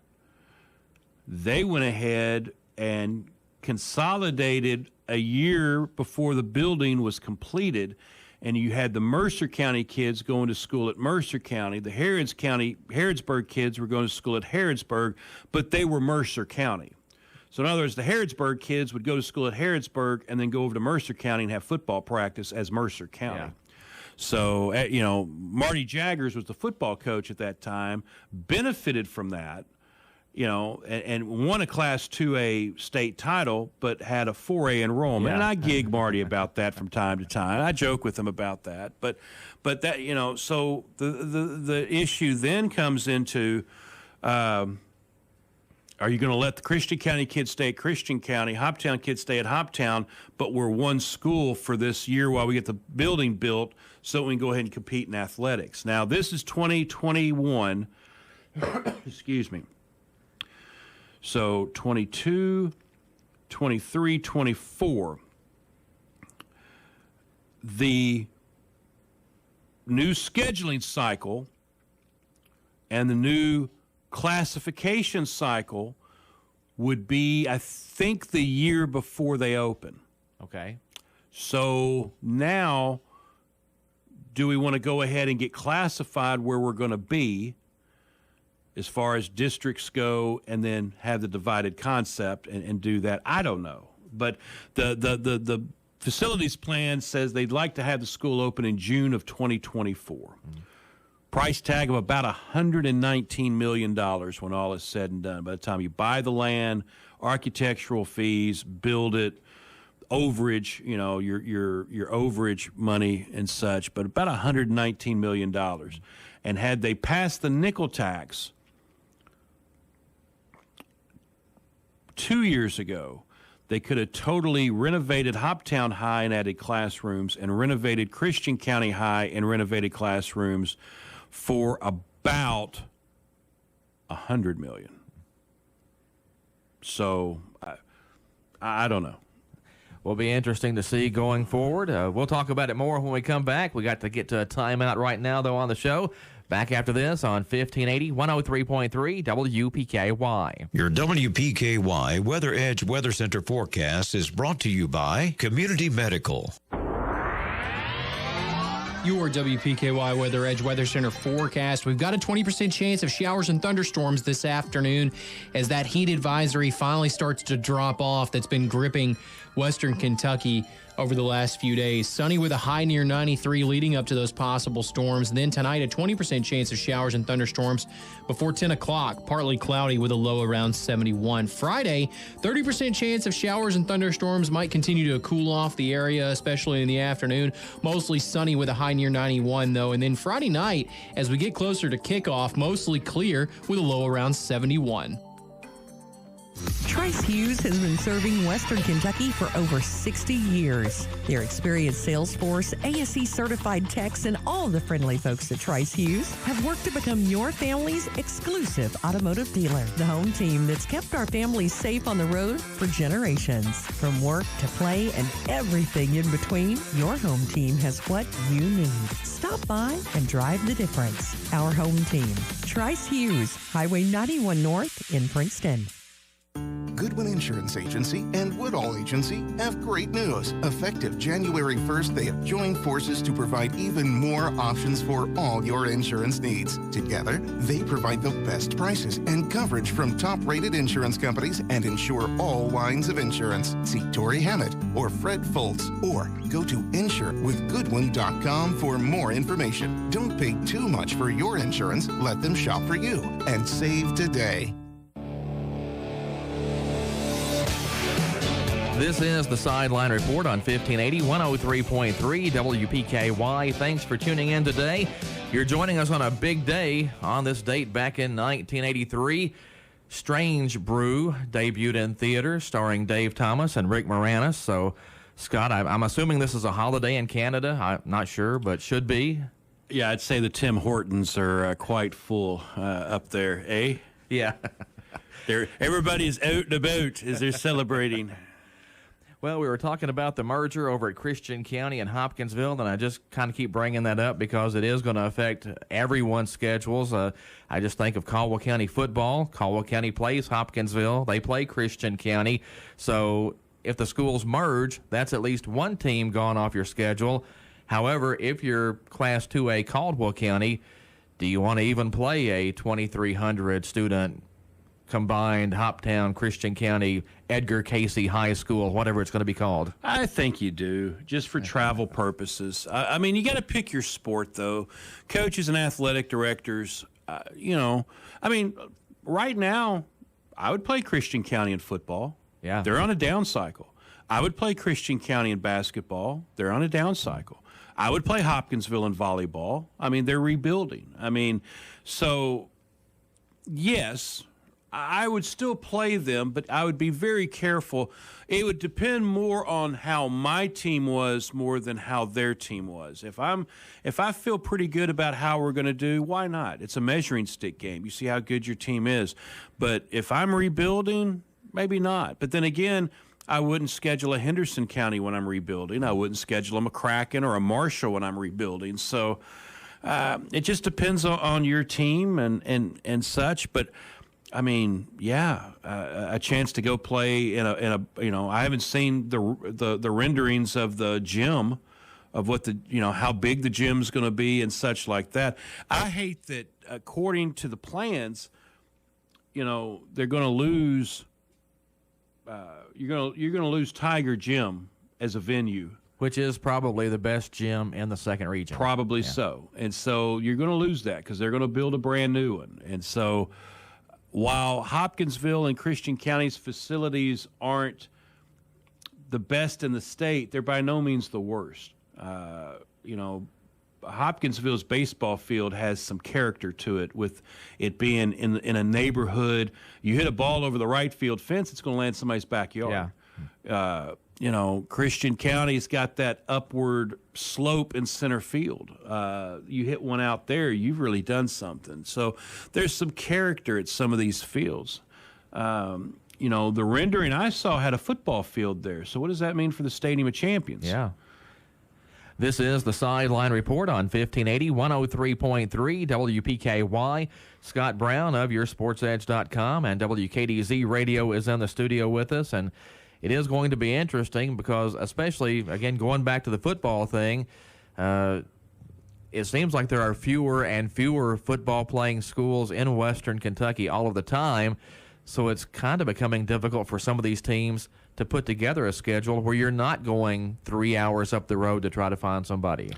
they went ahead and consolidated a year before the building was completed, and you had the Mercer County kids going to school at Mercer County. The Harrodsburg kids were going to school at Harrodsburg, but they were Mercer County. So in other words, the Harrodsburg kids would go to school at Harrodsburg and then go over to Mercer County and have football practice as Mercer County. Yeah. So, Marty Jaggers was the football coach at that time, benefited from that, and won a Class 2A state title, but had a 4A enrollment. Yeah. And I gig Marty about that from time to time. I joke with him about that. But that, so the issue then comes into, are you going to let the Christian County kids stay at Christian County, Hoptown kids stay at Hoptown, but we're one school for this year while we get the building built so we can go ahead and compete in athletics? Now, this is 2021. Excuse me. So 22, 23, 24. The new scheduling cycle and the new classification cycle would be, I think, the year before they open. Okay. So now, do we want to go ahead and get classified where we're going to be as far as districts go, and then have the divided concept and do that? I don't know. But the facilities plan says they'd like to have the school open in June of 2024. Mm-hmm. Price tag of about $119 million when all is said and done. By the time you buy the land, architectural fees, build it, overage, your overage money and such, but about $119 million. And had they passed the nickel tax 2 years ago, they could have totally renovated Hoptown High and added classrooms, and renovated Christian County High and renovated classrooms for about $100 million. So I don't know. Will be interesting to see going forward. We'll talk about it more when we come back. We got to get to a timeout right now, though, on the show. Back after this on 1580, 103.3 WPKY. Your WPKY Weather Edge Weather Center forecast is brought to you by Community Medical. Your WPKY Weather Edge Weather Center forecast. We've got a 20% chance of showers and thunderstorms this afternoon as that heat advisory finally starts to drop off that's been gripping western Kentucky over the last few days. Sunny with a high near 93 leading up to those possible storms. Then tonight, a 20% chance of showers and thunderstorms before 10 o'clock. Partly cloudy with a low around 71. Friday, 30% chance of showers and thunderstorms. Might continue to cool off the area, especially in the afternoon. Mostly sunny with a high near 91, though. And then Friday night, as we get closer to kickoff, mostly clear with a low around 71. Trice Hughes has been serving Western Kentucky for over 60 years. Their experienced sales force, ASE certified techs, and all the friendly folks at Trice Hughes have worked to become your family's exclusive automotive dealer. The home team that's kept our families safe on the road for generations. From work to play and everything in between, your home team has what you need. Stop by and drive the difference. Our home team, Trice Hughes, Highway 91 North in Princeton. Goodwin Insurance Agency and Woodall Agency have great news. Effective January 1st, they have joined forces to provide even more options for all your insurance needs. Together, they provide the best prices and coverage from top-rated insurance companies and insure all lines of insurance. See Tori Hammett or Fred Foltz, or go to insurewithgoodwin.com for more information. Don't pay too much for your insurance. Let them shop for you and save today. This is the Sideline Report on 1580, 103.3 WPKY. Thanks for tuning in today. You're joining us on a big day. On this date back in 1983, Strange Brew debuted in theaters, starring Dave Thomas and Rick Moranis. So, Scott, I'm assuming this is a holiday in Canada. I'm not sure, but should be. Yeah, I'd say the Tim Hortons are quite full up there, eh? Yeah. Everybody's out and about as they're celebrating. Well, we were talking about the merger over at Christian County and Hopkinsville, and I just kind of keep bringing that up because it is going to affect everyone's schedules. I just think of Caldwell County football. Caldwell County plays Hopkinsville. They play Christian County. So if the schools merge, that's at least one team gone off your schedule. However, if you're Class 2A Caldwell County, do you want to even play a 2,300 student combined Hoptown, Christian County, Edgar Casey High School, whatever it's going to be called? I think you do, just for travel purposes. I mean, you got to pick your sport, though. Coaches and athletic directors, right now, I would play Christian County in football. Yeah. They're on a down cycle. I would play Christian County in basketball. They're on a down cycle. I would play Hopkinsville in volleyball. I mean, they're rebuilding. I mean, so yes, I would still play them, but I would be very careful. It would depend more on how my team was more than how their team was. If I feel pretty good about how we're going to do, why not? It's a measuring stick game. You see how good your team is. But if I'm rebuilding, maybe not. But then again, I wouldn't schedule a Henderson County when I'm rebuilding. I wouldn't schedule a McCracken or a Marshall when I'm rebuilding. So it just depends on your team and such. But I mean, yeah, a chance to go play in a I haven't seen the renderings of the gym, of what how big the gym's going to be and such like that. I hate that according to the plans, they're going to lose. You're gonna lose Tiger Gym as a venue, which is probably the best gym in the second region. Probably so, and so you're going to lose that because they're going to build a brand new one. And so, while Hopkinsville and Christian County's facilities aren't the best in the state, they're by no means the worst. Hopkinsville's baseball field has some character to it, with it being in a neighborhood. You hit a ball over the right field fence, it's going to land somebody's backyard. Yeah. Christian County's got that upward slope in center field. You hit one out there, you've really done something. So there's some character at some of these fields. The rendering I saw had a football field there. So what does that mean for the Stadium of Champions? Yeah. This is the Sideline Report on 1580, 103.3 WPKY. Scott Brown of YourSportsEdge.com and WKDZ Radio is in the studio with us. And it is going to be interesting because, especially, again, going back to the football thing, it seems like there are fewer and fewer football-playing schools in Western Kentucky all of the time. So it's kind of becoming difficult for some of these teams to put together a schedule where you're not going 3 hours up the road to try to find somebody.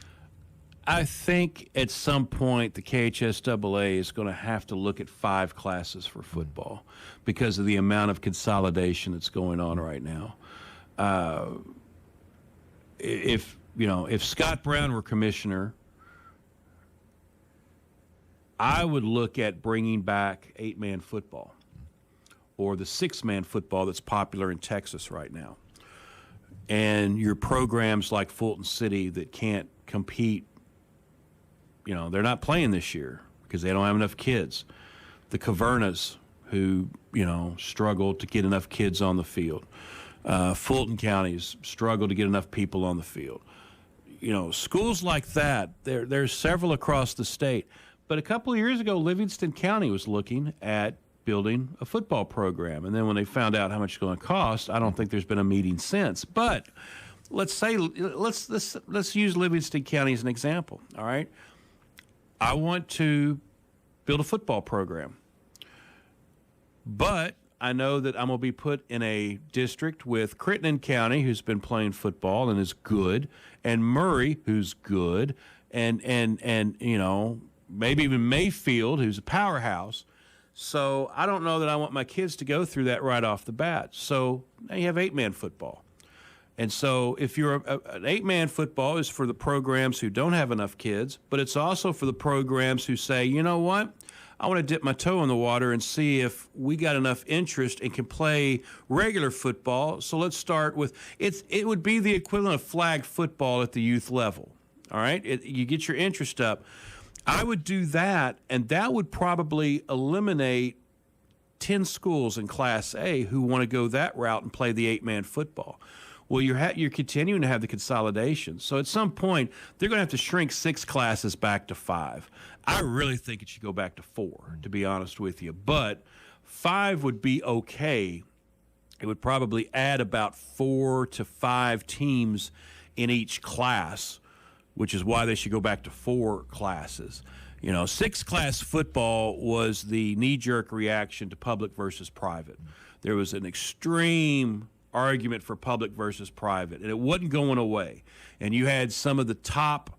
I think at some point the KHSAA is going to have to look at 5 classes for football because of the amount of consolidation that's going on right now. If Scott Brown were commissioner, I would look at bringing back 8-man football, or the 6-man football that's popular in Texas right now. And your programs like Fulton City that can't compete, they're not playing this year because they don't have enough kids. The Cavernas, who, struggle to get enough kids on the field. Fulton counties struggle to get enough people on the field. Schools like that, there's several across the state. But a couple of years ago, Livingston County was looking at building a football program. And then when they found out how much it's going to cost, I don't think there's been a meeting since. But let's use Livingston County as an example, all right? I want to build a football program. But I know that I'm going to be put in a district with Crittenden County, who's been playing football and is good, and Murray, who's good, and maybe even Mayfield, who's a powerhouse. So I don't know that I want my kids to go through that right off the bat. So now you have 8-man football. And so if you're an 8-man football is for the programs who don't have enough kids, but it's also for the programs who say, you know what, I want to dip my toe in the water and see if we got enough interest and can play regular football. So let's start with, it would be the equivalent of flag football at the youth level. All right? You get your interest up. I would do that, and that would probably eliminate 10 schools in Class A who want to go that route and play the 8-man football. Well, you're continuing to have the consolidation. So at some point, they're going to have to shrink 6 classes back to 5. I really think it should go back to 4, to be honest with you. But 5 would be okay. It would probably add about 4 to 5 teams in each class, which is why they should go back to 4 classes. 6-class football was the knee-jerk reaction to public versus private. There was an extreme argument for public versus private, and it wasn't going away. And you had some of the top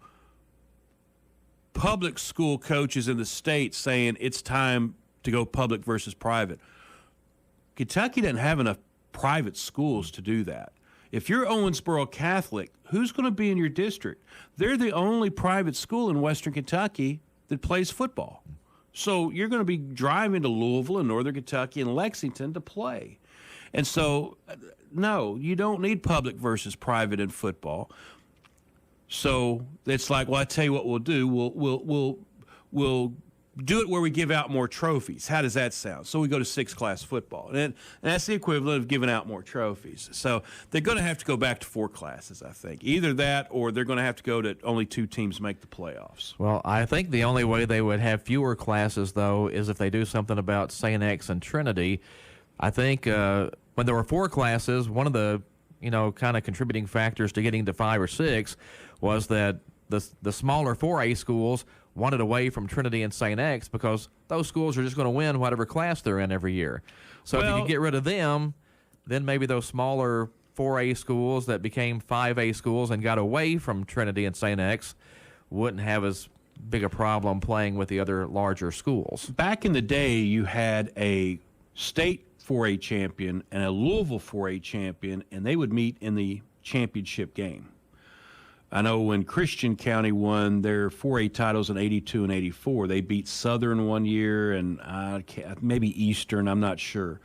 public school coaches in the state saying it's time to go public versus private. Kentucky doesn't have enough private schools to do that. If you're Owensboro Catholic, who's going to be in your district? They're the only private school in Western Kentucky that plays football. So you're going to be driving to Louisville and Northern Kentucky and Lexington to play. And so, no, you don't need public versus private in football. So it's like, well, I tell you what we'll do. We'll do it where we give out more trophies. How does that sound? So we go to 6-class football. And that's the equivalent of giving out more trophies. So they're going to have to go back to 4 classes, I think. Either that or they're going to have to go to only 2 teams make the playoffs. Well, I think the only way they would have fewer classes, though, is if they do something about St. X and Trinity. I think when there were 4 classes, one of the kind of contributing factors to getting to 5 or 6 was that the smaller 4A schools wanted away from Trinity and St. X because those schools are just going to win whatever class they're in every year. So if you could get rid of them, then maybe those smaller 4A schools that became 5A schools and got away from Trinity and St. X wouldn't have as big a problem playing with the other larger schools. Back in the day, you had a state 4A champion and a Louisville 4A champion, and they would meet in the championship game. I know when Christian County won their 4A titles in 82 and 84, they beat Southern one year and maybe Eastern, I'm not sure.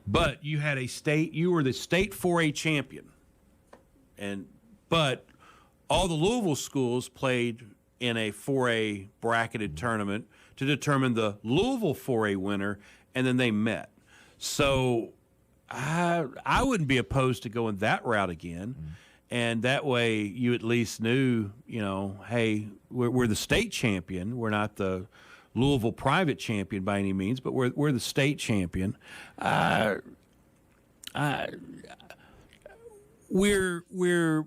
But you had you were the state 4A champion. But all the Louisville schools played in a 4A bracketed tournament to determine the Louisville 4A winner, and then they met. So I wouldn't be opposed to going that route again. And that way you at least knew, hey, we're the state champion. We're not the Louisville private champion by any means, but we're the state champion. We're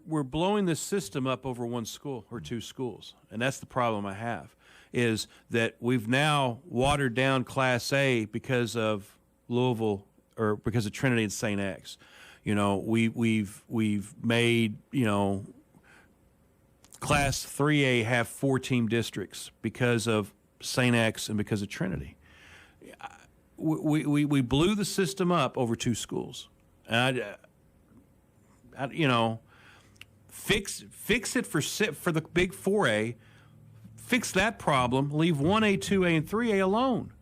blowing this system up over one school or 2 schools. And that's the problem I have, is that we've now watered down Class A because of Louisville or because of Trinity and St. X. We've made, Class 3A have 4-team districts because of St. X and because of Trinity. We blew the system up over 2 schools. And fix it for the big 4A. Fix that problem. Leave 1A, 2A, and 3A alone.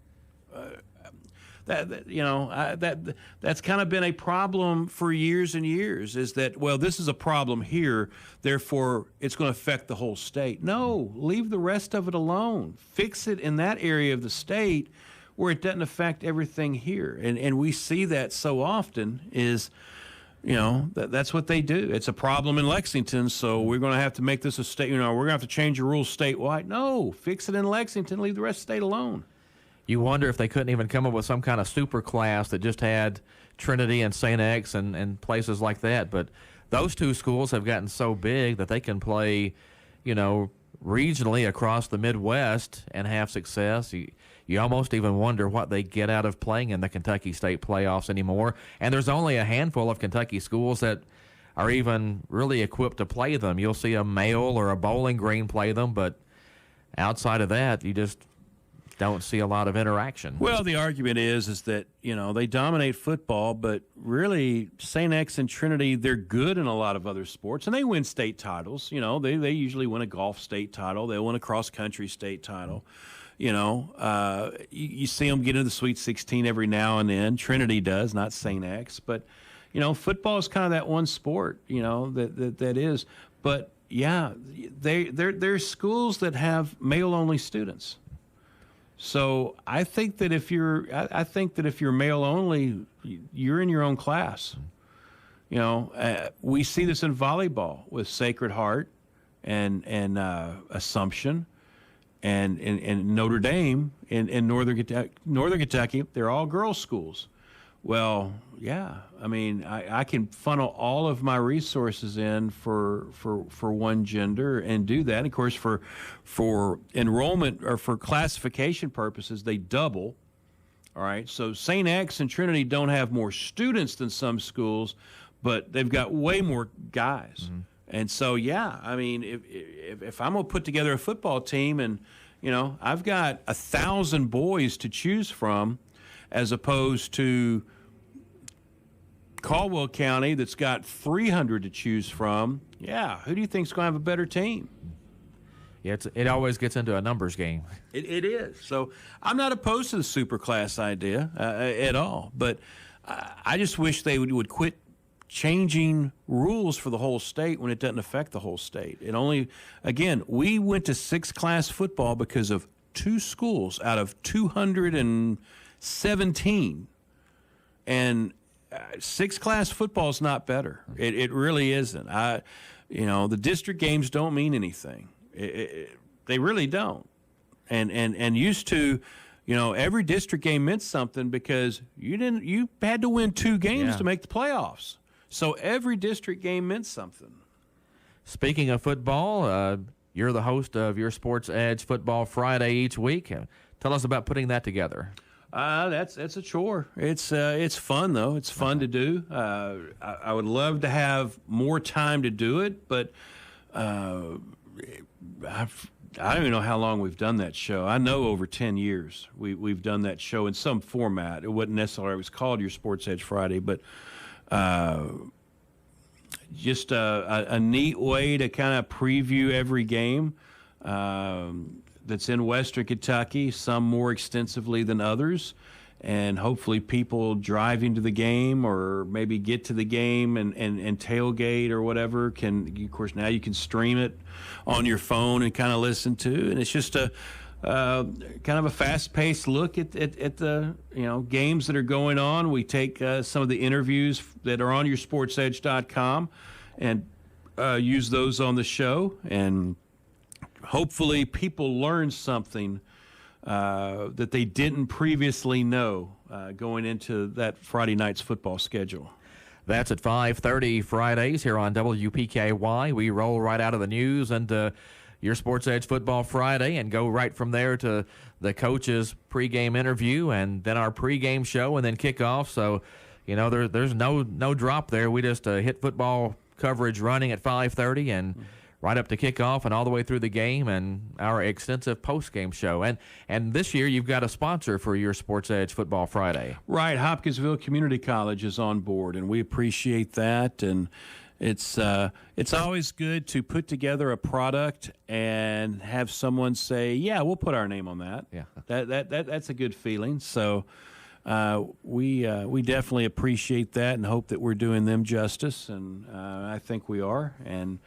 That's kind of been a problem for years and years, is that, well, this is a problem here, therefore it's going to affect the whole state. No, leave the rest of it alone. Fix it in that area of the state where it doesn't affect everything here. And we see that so often is, that's what they do. It's a problem in Lexington, so we're going to have to make this a state, we're going to have to change the rules statewide. No, fix it in Lexington, leave the rest of the state alone. You wonder if they couldn't even come up with some kind of super class that just had Trinity and St. X and places like that. But those 2 schools have gotten so big that they can play, regionally across the Midwest and have success. You almost even wonder what they get out of playing in the Kentucky State playoffs anymore. And there's only a handful of Kentucky schools that are even really equipped to play them. You'll see a Mail or a Bowling Green play them, but outside of that, you just don't see a lot of interaction. Well, the argument is that, they dominate football, but really St. X and Trinity, they're good in a lot of other sports, and they win state titles. They usually win a golf state title. They win a cross-country state title. You see them get into the Sweet 16 every now and then. Trinity does, not St. X. But, football is kind of that one sport, that is. But, yeah, there's schools that have male-only students. So I think that if you're male only, you're in your own class. We see this in volleyball with Sacred Heart and Assumption and Notre Dame in Northern Kentucky. They're all girls' schools. Well, yeah, I mean, I can funnel all of my resources in for one gender and do that. And of course, for enrollment or for classification purposes, they double. All right, so St. X and Trinity don't have more students than some schools, but they've got way more guys. Mm-hmm. And so, yeah, I mean, if I'm going to put together a football team and, I've got 1,000 boys to choose from, as opposed to Caldwell County that's got 300 to choose from, who do you think's going to have a better team? Yeah, it always gets into a numbers game. It is. So I'm not opposed to the super class idea at all, but I just wish they would quit changing rules for the whole state when it doesn't affect the whole state. It only, again, we went to 6-class football because of 2 schools out of 217, and 6-class football is not better. It really isn't. The district games don't mean anything. They really don't. And used to, every district game meant something because you had to win 2 games to make the playoffs. So every district game meant something. Speaking of football, you're the host of your Sports Edge Football Friday each week. Tell us about putting that together. That's a chore. It's fun though. It's fun to do. I would love to have more time to do it, but I don't even know how long we've done that show. I know over 10 years we've done that show in some format. It wasn't necessarily, it was called Your Sports Edge Friday, but just a neat way to kind of preview every game that's in Western Kentucky, some more extensively than others. And hopefully people driving to the game or maybe get to the game and tailgate or whatever can, of course, now you can stream it on your phone and kind of listen to. And it's just a kind of a fast-paced look at the games that are going on. We take some of the interviews that are on yoursportsedge.com and use those on the show. And hopefully people learn something that they didn't previously know going into that Friday night's football schedule. That's at 5:30 Fridays here on WPKY. We roll right out of the news and your Sports Edge Football Friday and go right from there to the coach's pregame interview and then our pregame show and then kickoff. So, there's no drop there. We just hit football coverage running at 5:30 and right up to kickoff and all the way through the game and our extensive post-game show. And this year you've got a sponsor for your Sports Edge Football Friday. Right. Hopkinsville Community College is on board, and we appreciate that. And it's always good to put together a product and have someone say, yeah, we'll put our name on that. Yeah. That's a good feeling. So we definitely appreciate that and hope that we're doing them justice, and I think we are. And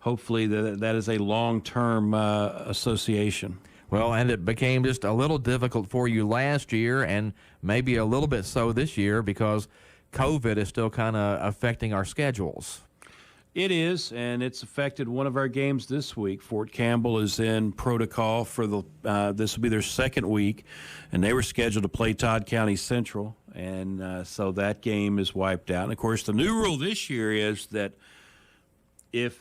hopefully that is a long-term association. Well, and it became just a little difficult for you last year and maybe a little bit so this year because COVID is still kind of affecting our schedules. It is, and it's affected one of our games this week. Fort Campbell is in protocol for this will be their second week, and they were scheduled to play Todd County Central, and so that game is wiped out. And, of course, the new rule this year is that if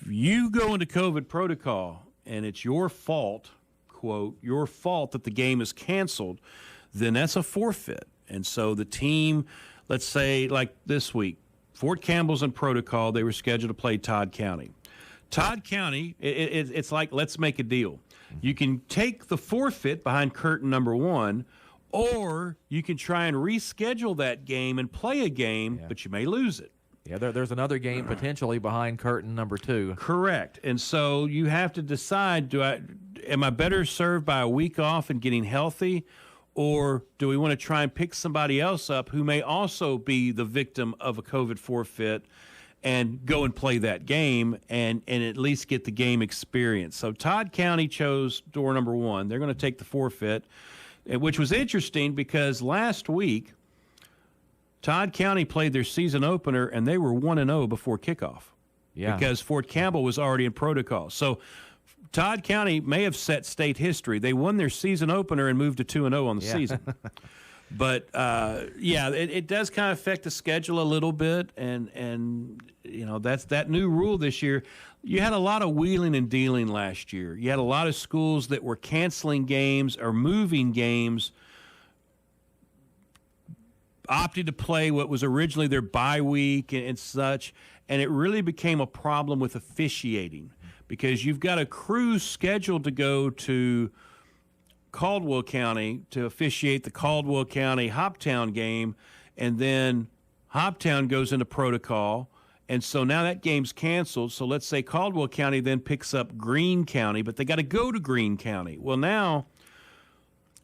you go into COVID protocol and it's your fault, quote, your fault that the game is canceled, then that's a forfeit. And so the team, let's say like this week, Fort Campbell's in protocol. They were scheduled to play Todd County. Todd County, it's like, let's make a deal. You can take the forfeit behind curtain number 1, or you can try and reschedule that game and play a game, but you may lose it. Yeah, there's another game potentially behind curtain number 2. Correct. And so you have to decide, am I better served by a week off and getting healthy, or do we want to try and pick somebody else up who may also be the victim of a COVID forfeit and go and play that game and at least get the game experience? So Todd County chose door number 1. They're going to take the forfeit, which was interesting because last week Todd County played their season opener, and they were 1-0 before kickoff. Yeah. Because Fort Campbell was already in protocol. So Todd County may have set state history. They won their season opener and moved to 2-0 on the season. But, it does kind of affect the schedule a little bit, and that's that new rule this year. You had a lot of wheeling and dealing last year. You had a lot of schools that were canceling games or moving games, opted to play what was originally their bye week and such, and it really became a problem with officiating because you've got a crew scheduled to go to Caldwell County to officiate the Caldwell County Hoptown game, and then Hoptown goes into protocol, and so now that game's canceled. So let's say Caldwell County then picks up Greene County, but they got to go to Greene County. Well, now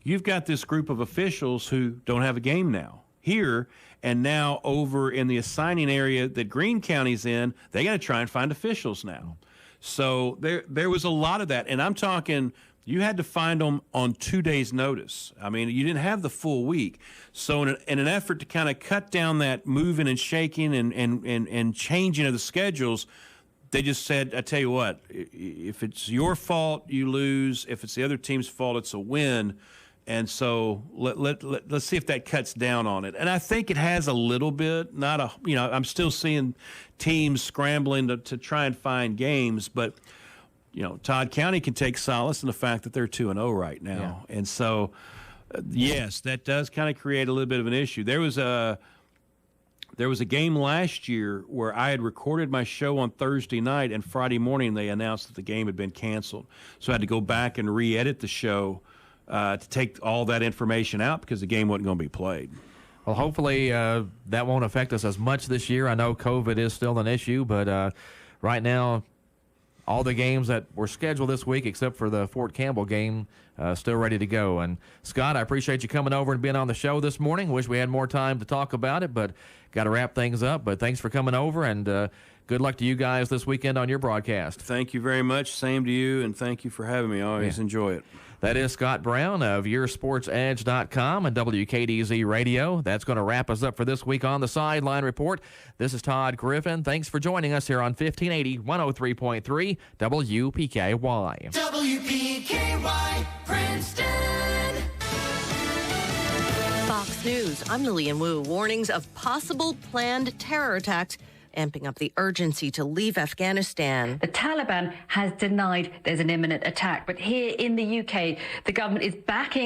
you've got this group of officials who don't have a game now here, and now over in the assigning area that Greene County's in, they got to try and find officials now. So there was a lot of that, and I'm talking you had to find them on 2 days' notice. I mean, you didn't have the full week. So in an effort to kind of cut down that moving and shaking and changing of the schedules, they just said, I tell you what, if it's your fault, you lose. If it's the other team's fault, it's a win. And so let's see if that cuts down on it. And I think it has a little bit, I'm still seeing teams scrambling to try and find games, but Todd County can take solace in the fact that they're 2-0 right now. Yeah. And so, yes, that does kind of create a little bit of an issue. There was a game last year where I had recorded my show on Thursday night, and Friday morning they announced that the game had been canceled. So I had to go back and re-edit the show to take all that information out because the game wasn't going to be played. Well, hopefully that won't affect us as much this year. I know COVID is still an issue, but right now, all the games that were scheduled this week, except for the Fort Campbell game, still ready to go. And, Scott, I appreciate you coming over and being on the show this morning. Wish we had more time to talk about it, but got to wrap things up. But thanks for coming over, and good luck to you guys this weekend on your broadcast. Thank you very much. Same to you, and thank you for having me. I always enjoy it. That is Scott Brown of YourSportsEdge.com and WKDZ Radio. That's going to wrap us up for this week on the Sideline Report. This is Todd Griffin. Thanks for joining us here on 1580 103.3 WPKY. WPKY, Princeton. Fox News, I'm Lillian Wu. Warnings of possible planned terror attacks amping up the urgency to leave Afghanistan. The Taliban has denied there's an imminent attack, but here in the UK, the government is backing